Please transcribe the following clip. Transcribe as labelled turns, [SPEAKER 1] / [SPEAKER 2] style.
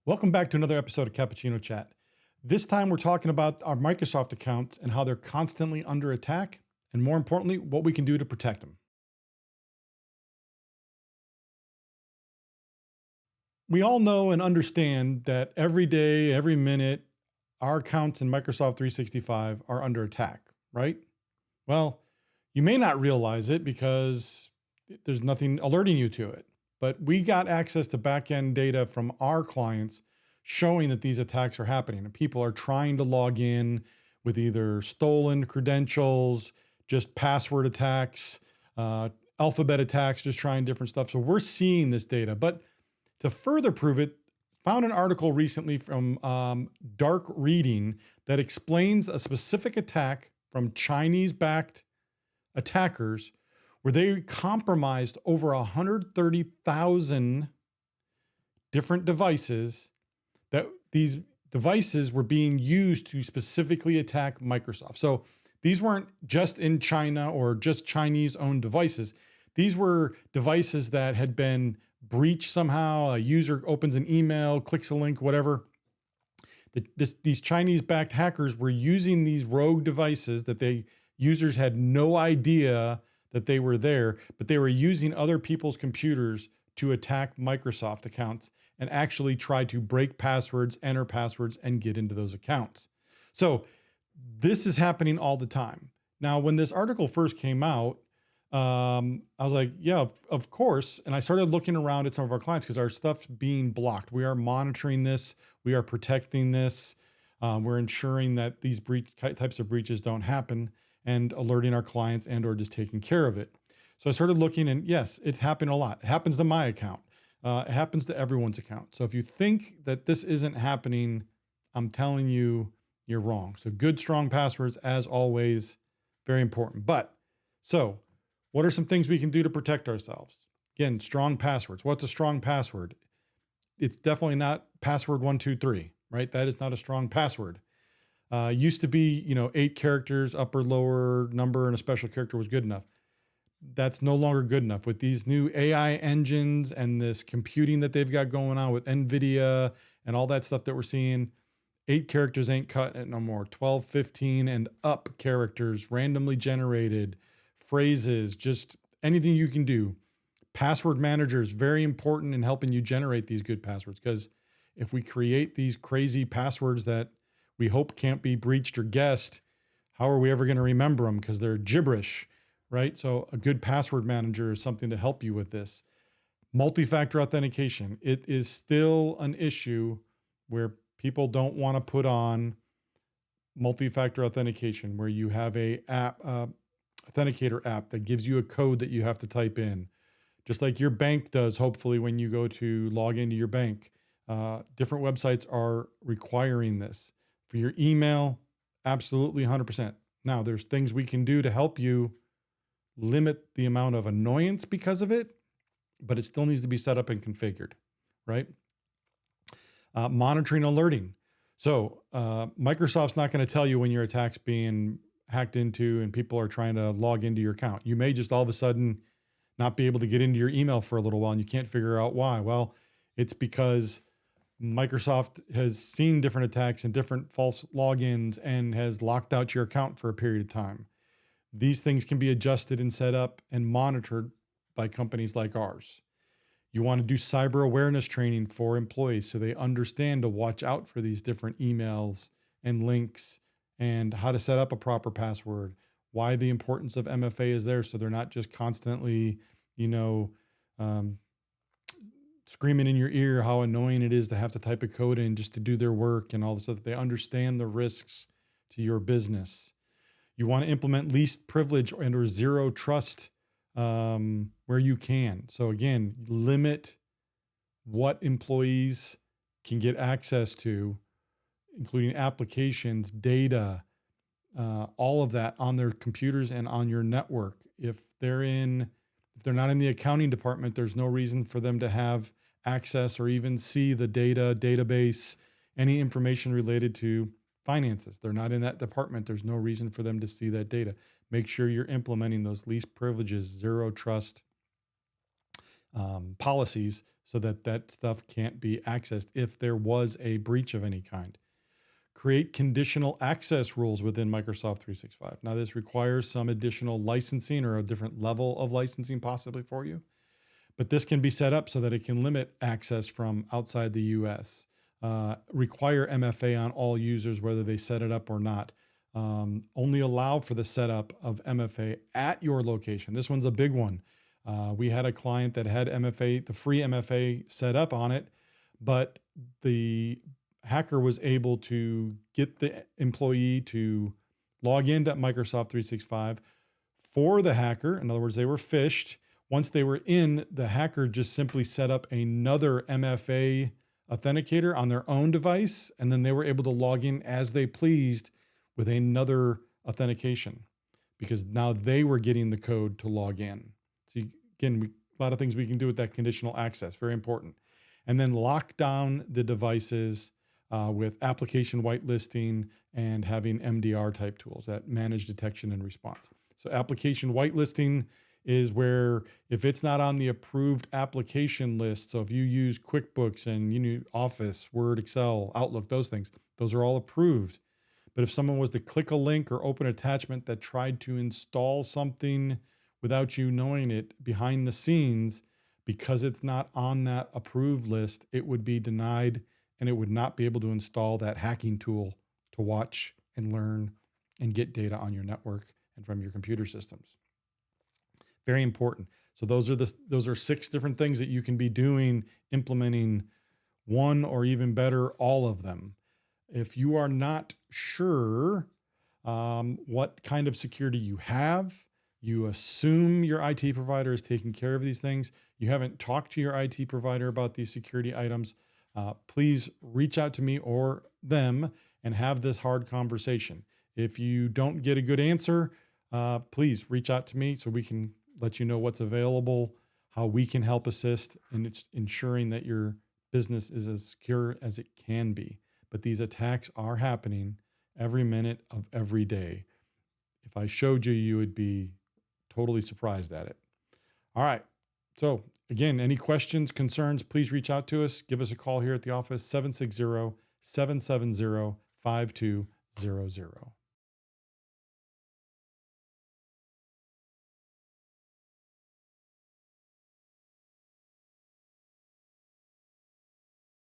[SPEAKER 1] Welcome back to another episode of Cappuccino Chat. This time we're talking about our Microsoft accounts and how they're constantly under attack, and more importantly, what we can do to protect them. We all know and understand that every day, every minute, our accounts in Microsoft 365 are under attack, right? Well, you may not realize it because there's nothing alerting you to it, but we got access to back-end data from our clients showing that these attacks are happening and people are trying to log in with either stolen credentials, just password attacks, alphabet attacks, just trying different stuff. So we're seeing this data, but to further prove it, found an article recently from Dark Reading that explains a specific attack from Chinese-backed attackers where they compromised over 130,000 different devices, that these devices were being used to specifically attack Microsoft. So these weren't just in China or just Chinese owned devices. These were devices that had been breached somehow. A user opens an email, clicks a link, whatever. These Chinese-backed hackers were using these rogue devices that users had no idea that they were there, but they were using other people's computers to attack Microsoft accounts and actually try to break passwords, enter passwords, and get into those accounts. So this is happening all the time. Now, when this article first came out, I was like, yeah, of course. And I started looking around at some of our clients because our stuff's being blocked. We are monitoring this. We are protecting this. We're ensuring that these types of breaches don't happen and alerting our clients and or just taking care of it. So I started looking and yes, it's happening a lot. It happens to my account. It happens to everyone's account. So if you think that this isn't happening, I'm telling you, you're wrong. So good, strong passwords, as always, very important. So what are some things we can do to protect ourselves? Again, strong passwords. What's a strong password? It's definitely not password 123, right? That is not a strong password. Used to be, 8 characters, upper, lower number, and a special character was good enough. That's no longer good enough. With these new AI engines and this computing that they've got going on with NVIDIA and all that stuff that we're seeing, 8 characters ain't cut it no more. 12, 15, and up characters, randomly generated, phrases, just anything you can do. Password manager is very important in helping you generate these good passwords, because if we create these crazy passwords that we hope can't be breached or guessed, how are we ever going to remember them? Because they're gibberish, right? So a good password manager is something to help you with this. Multi-factor authentication. It is still an issue where people don't want to put on multi-factor authentication, where you have a authenticator app that gives you a code that you have to type in, just like your bank does, hopefully, when you go to log into your bank. Different websites are requiring this. For your email, absolutely 100%. Now, there's things we can do to help you limit the amount of annoyance because of it, but it still needs to be set up and configured, right? Monitoring, alerting. So Microsoft's not going to tell you when your attack's being hacked into and people are trying to log into your account. You may just all of a sudden not be able to get into your email for a little while and you can't figure out why. Well, it's because Microsoft has seen different attacks and different false logins and has locked out your account for a period of time. These things can be adjusted and set up and monitored by companies like ours. You want to do cyber awareness training for employees so they understand to watch out for these different emails and links and how to set up a proper password, why the importance of MFA is there so they're not just constantly, screaming in your ear how annoying it is to have to type a code in just to do their work and all this stuff. They understand the risks to your business. You want to implement least privilege and or zero trust where you can. So again, limit what employees can get access to, including applications, data, all of that on their computers and on your network. If they're not in the accounting department, there's no reason for them to have access or even see the data, database, any information related to finances. They're not in that department. There's no reason for them to see that data. Make sure you're implementing those least privileges, zero trust policies so that that stuff can't be accessed if there was a breach of any kind. Create conditional access rules within Microsoft 365. Now, this requires some additional licensing or a different level of licensing possibly for you, but this can be set up so that it can limit access from outside the US. Require MFA on all users, whether they set it up or not. Only allow for the setup of MFA at your location. This one's a big one. We had a client that had MFA, the free MFA set up on it, but the hacker was able to get the employee to log into Microsoft 365 for the hacker. In other words, they were phished. Once they were in, the hacker just simply set up another MFA authenticator on their own device, and then they were able to log in as they pleased with another authentication because now they were getting the code to log in. So again, a lot of things we can do with that conditional access, very important. And then lock down the devices with application whitelisting and having MDR type tools that manage detection and response. So application whitelisting is where if it's not on the approved application list, so if you use QuickBooks and you use Office, Word, Excel, Outlook, those things, those are all approved. But if someone was to click a link or open attachment that tried to install something without you knowing it behind the scenes, because it's not on that approved list, it would be denied and it would not be able to install that hacking tool to watch and learn and get data on your network and from your computer systems. Very important. So those are 6 different things that you can be doing, implementing one or even better, all of them. If you are not sure what kind of security you have, you assume your IT provider is taking care of these things, you haven't talked to your IT provider about these security items, please reach out to me or them and have this hard conversation. If you don't get a good answer, please reach out to me so we can let you know what's available, how we can help assist, and it's ensuring that your business is as secure as it can be. But these attacks are happening every minute of every day. If I showed you, you would be totally surprised at it. All right. So again, any questions, concerns, please reach out to us. Give us a call here at the office, 760-770-5200.